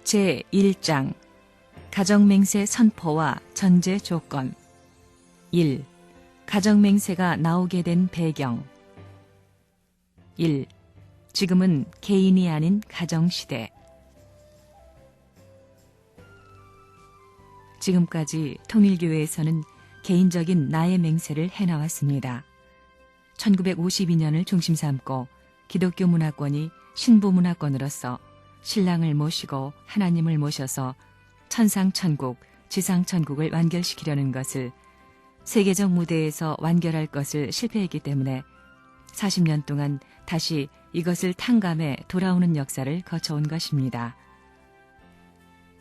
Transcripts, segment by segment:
제1장 가정맹세 선포와 전제 조건 1. 가정맹세가 나오게 된 배경 1. 지금은 개인이 아닌 가정시대. 지금까지 통일교회에서는 개인적인 나의 맹세를 해나왔습니다. 1952년을 중심 삼고 기독교 문화권이 신부 문화권으로서 신랑을 모시고 하나님을 모셔서 천상천국, 지상천국을 완결시키려는 것을 세계적 무대에서 완결할 것을 실패했기 때문에 40년 동안 다시 이것을 탕감해 돌아오는 역사를 거쳐온 것입니다.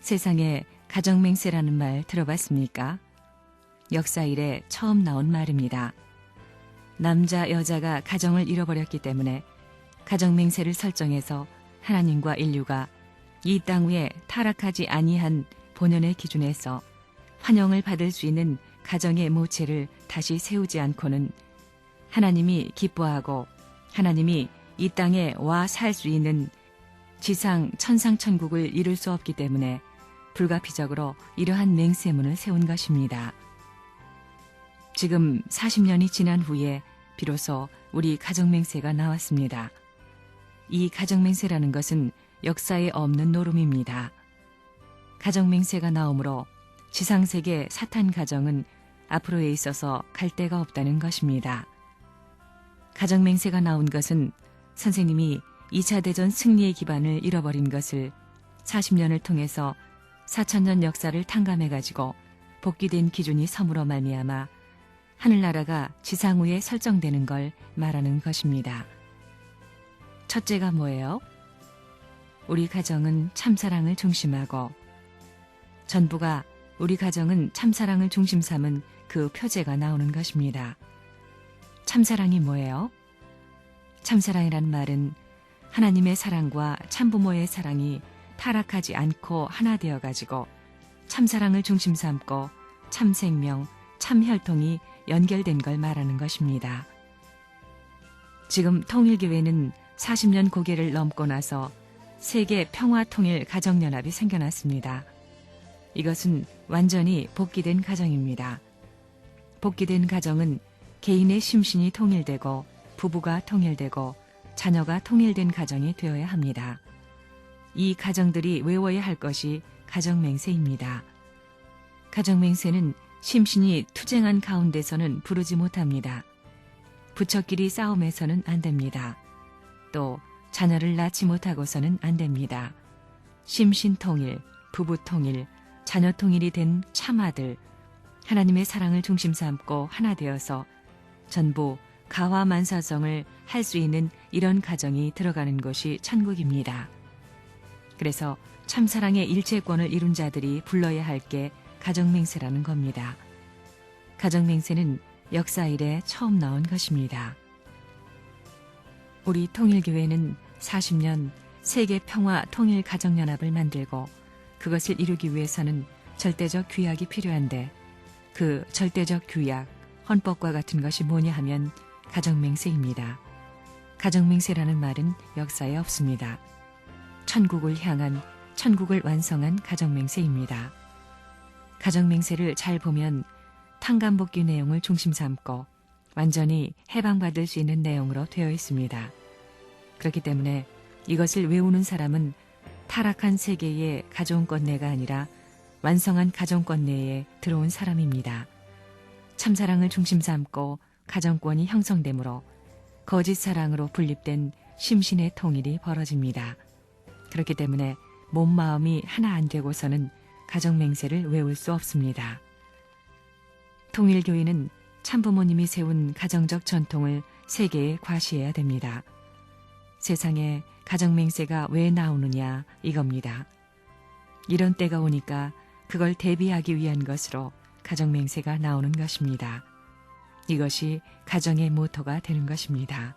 세상에 가정맹세라는 말 들어봤습니까? 역사 이래 처음 나온 말입니다. 남자, 여자가 가정을 잃어버렸기 때문에 가정맹세를 설정해서 하나님과 인류가 이 땅 위에 타락하지 아니한 본연의 기준에서 환영을 받을 수 있는 가정의 모체를 다시 세우지 않고는 하나님이 기뻐하고 하나님이 이 땅에 와 살 수 있는 지상 천상천국을 이룰 수 없기 때문에 불가피적으로 이러한 맹세문을 세운 것입니다. 지금 40년이 지난 후에 비로소 우리 가정맹세가 나왔습니다. 이 가정맹세라는 것은 역사에 없는 노름입니다. 가정맹세가 나오므로 지상세계 사탄 가정은 앞으로에 있어서 갈 데가 없다는 것입니다. 가정맹세가 나온 것은 선생님이 2차 대전 승리의 기반을 잃어버린 것을 40년을 통해서 4000년 역사를 탕감해가지고 복귀된 기준이 섬으로 말미암아 하늘나라가 지상 위에 설정되는 걸 말하는 것입니다. 첫째가 뭐예요? 우리 가정은 참사랑을 중심하고 전부가 우리 가정은 참사랑을 중심 삼은 그 표제가 나오는 것입니다. 참사랑이 뭐예요? 참사랑이란 말은 하나님의 사랑과 참부모의 사랑이 타락하지 않고 하나 되어가지고 참사랑을 중심 삼고 참생명, 참혈통이 연결된 걸 말하는 것입니다. 지금 통일교회는 40년 고개를 넘고 나서 세계 평화통일 가정연합이 생겨났습니다. 이것은 완전히 복귀된 가정입니다. 복귀된 가정은 개인의 심신이 통일되고 부부가 통일되고 자녀가 통일된 가정이 되어야 합니다. 이 가정들이 외워야 할 것이 가정맹세입니다. 가정맹세는 심신이 투쟁한 가운데서는 부르지 못합니다. 부처끼리 싸움에서는 안 됩니다. 또 자녀를 낳지 못하고서는 안 됩니다. 심신통일, 부부통일, 자녀통일이 된 참아들, 하나님의 사랑을 중심 삼고 하나 되어서 전부 가화만사성을 할 수 있는 이런 가정이 들어가는 곳이 천국입니다. 그래서 참사랑의 일체권을 이룬 자들이 불러야 할 게 가정맹세라는 겁니다. 가정맹세는 역사 이래 처음 나온 것입니다. 우리 통일교회는 40년 세계평화통일가정연합을 만들고 그것을 이루기 위해서는 절대적 규약이 필요한데 그 절대적 규약, 헌법과 같은 것이 뭐냐 하면 가정맹세입니다. 가정맹세라는 말은 역사에 없습니다. 천국을 향한, 천국을 완성한 가정맹세입니다. 가정맹세를 잘 보면 탕감복귀 내용을 중심 삼고 완전히 해방받을 수 있는 내용으로 되어 있습니다. 그렇기 때문에 이것을 외우는 사람은 타락한 세계의 가정권 내가 아니라 완성한 가정권 내에 들어온 사람입니다. 참사랑을 중심 삼고 가정권이 형성되므로 거짓 사랑으로 분립된 심신의 통일이 벌어집니다. 그렇기 때문에 몸 마음이 하나 안 되고서는 가정맹세를 외울 수 없습니다. 통일교회는 참부모님이 세운 가정적 전통을 세계에 과시해야 됩니다. 세상에 가정맹세가 왜 나오느냐 이겁니다. 이런 때가 오니까 그걸 대비하기 위한 것으로 가정맹세가 나오는 것입니다. 이것이 가정의 모토가 되는 것입니다.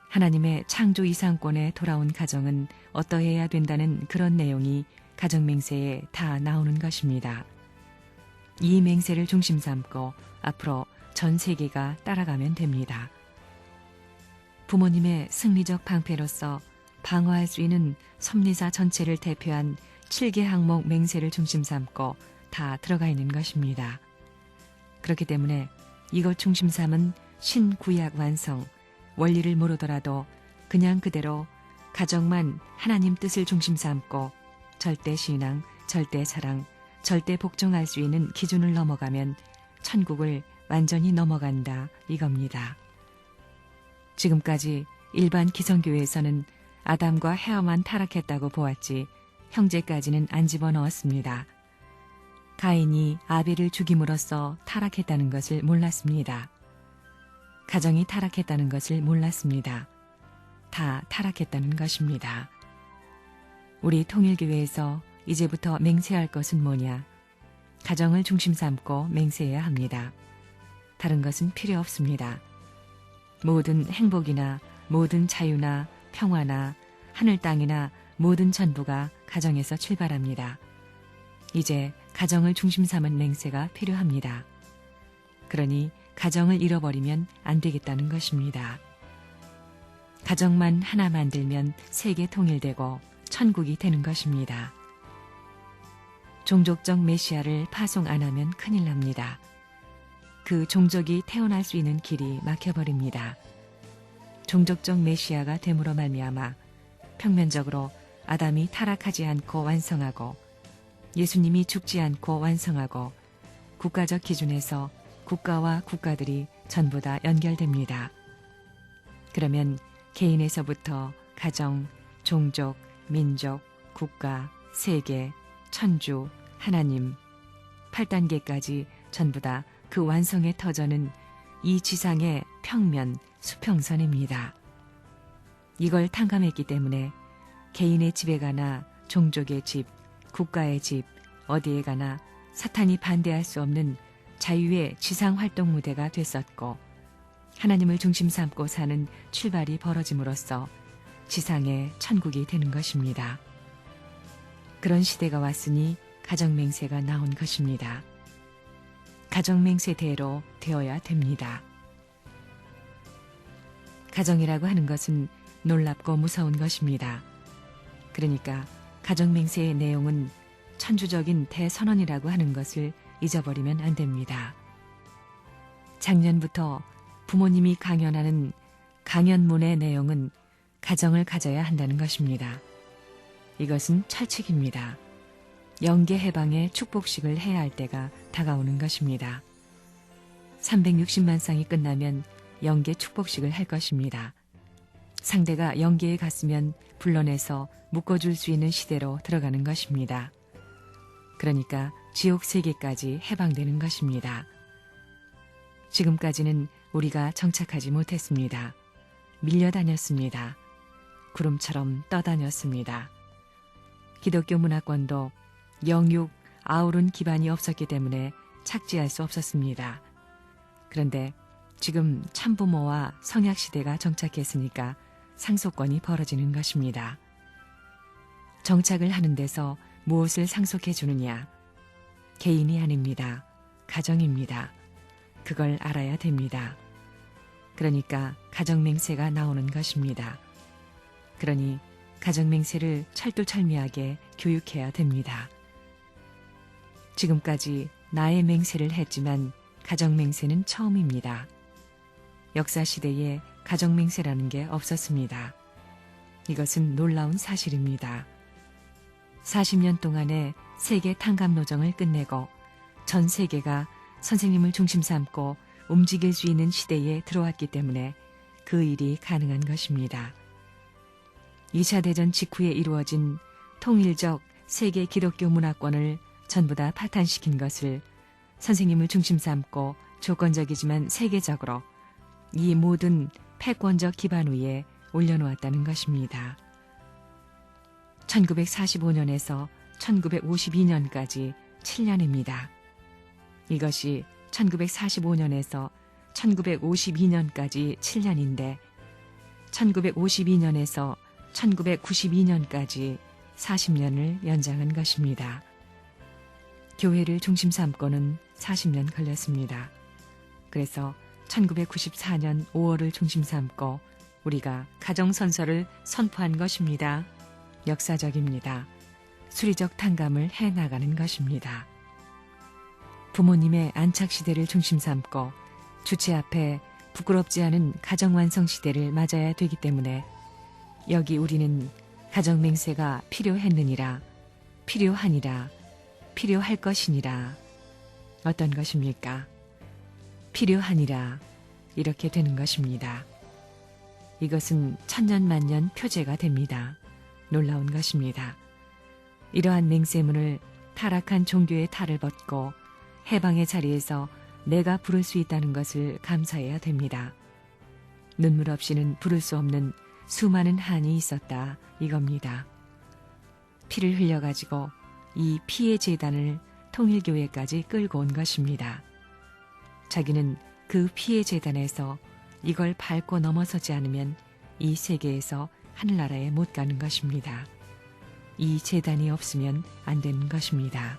하나님의 창조 이상권에 돌아온 가정은 어떠해야 된다는 그런 내용이 가정맹세에 다 나오는 것입니다. 이 맹세를 중심 삼고 앞으로 전 세계가 따라가면 됩니다. 부모님의 승리적 방패로서 방어할 수 있는 섭리사 전체를 대표한 7개 항목 맹세를 중심 삼고 다 들어가 있는 것입니다. 그렇기 때문에 이것 중심 삼은 신구약 완성, 원리를 모르더라도 그냥 그대로 가정만 하나님 뜻을 중심 삼고 절대 신앙, 절대 사랑, 절대 복종할 수 있는 기준을 넘어가면 천국을 완전히 넘어간다 이겁니다. 지금까지 일반 기성교회에서는 아담과 해와만 타락했다고 보았지 형제까지는 안 집어넣었습니다. 가인이 아벨을 죽임으로써 타락했다는 것을 몰랐습니다. 가정이 타락했다는 것을 몰랐습니다. 다 타락했다는 것입니다. 우리 통일교회에서 이제부터 맹세할 것은 뭐냐? 가정을 중심 삼고 맹세해야 합니다. 다른 것은 필요 없습니다. 모든 행복이나 모든 자유나 평화나 하늘 땅이나 모든 전부가 가정에서 출발합니다. 이제 가정을 중심 삼은 맹세가 필요합니다. 그러니 가정을 잃어버리면 안 되겠다는 것입니다. 가정만 하나 만들면 세계 통일되고 천국이 되는 것입니다. 종족적 메시아를 파송 안 하면 큰일 납니다. 그 종족이 태어날 수 있는 길이 막혀버립니다. 종족적 메시아가 됨으로 말미암아 평면적으로 아담이 타락하지 않고 완성하고 예수님이 죽지 않고 완성하고 국가적 기준에서 국가와 국가들이 전부 다 연결됩니다. 그러면 개인에서부터 가정, 종족, 민족, 국가, 세계, 천주, 하나님, 8단계까지 전부 다 그 완성의 터전은 이 지상의 평면, 수평선입니다. 이걸 탕감했기 때문에 개인의 집에 가나 종족의 집, 국가의 집, 어디에 가나 사탄이 반대할 수 없는 자유의 지상활동 무대가 됐었고 하나님을 중심 삼고 사는 출발이 벌어짐으로써 지상의 천국이 되는 것입니다. 그런 시대가 왔으니 가정맹세가 나온 것입니다. 가정맹세대로 되어야 됩니다. 가정이라고 하는 것은 놀랍고 무서운 것입니다. 그러니까 가정맹세의 내용은 천주적인 대선언이라고 하는 것을 잊어버리면 안 됩니다. 작년부터 부모님이 강연하는 강연문의 내용은 가정을 가져야 한다는 것입니다. 이것은 철칙입니다. 영계 해방의 축복식을 해야 할 때가 다가오는 것입니다. 360만 쌍이 끝나면 영계 축복식을 할 것입니다. 상대가 영계에 갔으면 불러내서 묶어줄 수 있는 시대로 들어가는 것입니다. 그러니까 지옥 세계까지 해방되는 것입니다. 지금까지는 우리가 정착하지 못했습니다. 밀려다녔습니다. 구름처럼 떠다녔습니다. 기독교 문화권도 영육, 아우른 기반이 없었기 때문에 착지할 수 없었습니다. 그런데 지금 참부모와 성약시대가 정착했으니까 상속권이 벌어지는 것입니다. 정착을 하는 데서 무엇을 상속해 주느냐? 개인이 아닙니다. 가정입니다. 그걸 알아야 됩니다. 그러니까 가정맹세가 나오는 것입니다. 그러니 가정맹세를 철두철미하게 교육해야 됩니다. 지금까지 나의 맹세를 했지만 가정맹세는 처음입니다. 역사시대에 가정맹세라는 게 없었습니다. 이것은 놀라운 사실입니다. 40년 동안의 세계 탕감노정을 끝내고 전 세계가 선생님을 중심 삼고 움직일 수 있는 시대에 들어왔기 때문에 그 일이 가능한 것입니다. 2차 대전 직후에 이루어진 통일적 세계 기독교 문화권을 전부 다 파탄시킨 것을 선생님을 중심 삼고 조건적이지만 세계적으로 이 모든 패권적 기반 위에 올려놓았다는 것입니다. 1945년에서 1952년까지 7년입니다. 이것이 1945년에서 1952년까지 7년인데 1952년에서 1992년까지 40년을 연장한 것입니다. 교회를 중심 삼고는 40년 걸렸습니다. 그래서 1994년 5월을 중심 삼고 우리가 가정선서를 선포한 것입니다. 역사적입니다. 수리적 탕감을 해나가는 것입니다. 부모님의 안착시대를 중심 삼고 주체 앞에 부끄럽지 않은 가정완성시대를 맞아야 되기 때문에 여기 우리는 가정맹세가 필요했느니라, 필요하니라, 필요할 것이니라. 어떤 것입니까? 필요하니라. 이렇게 되는 것입니다. 이것은 천년만년 표제가 됩니다. 놀라운 것입니다. 이러한 맹세문을 타락한 종교의 탈을 벗고 해방의 자리에서 내가 부를 수 있다는 것을 감사해야 됩니다. 눈물 없이는 부를 수 없는 수많은 한이 있었다 이겁니다. 피를 흘려가지고 이 피의 제단을 통일교회까지 끌고 온 것입니다. 자기는 그 피의 제단에서 이걸 밟고 넘어서지 않으면 이 세계에서 하늘나라에 못 가는 것입니다. 이 제단이 없으면 안 되는 것입니다.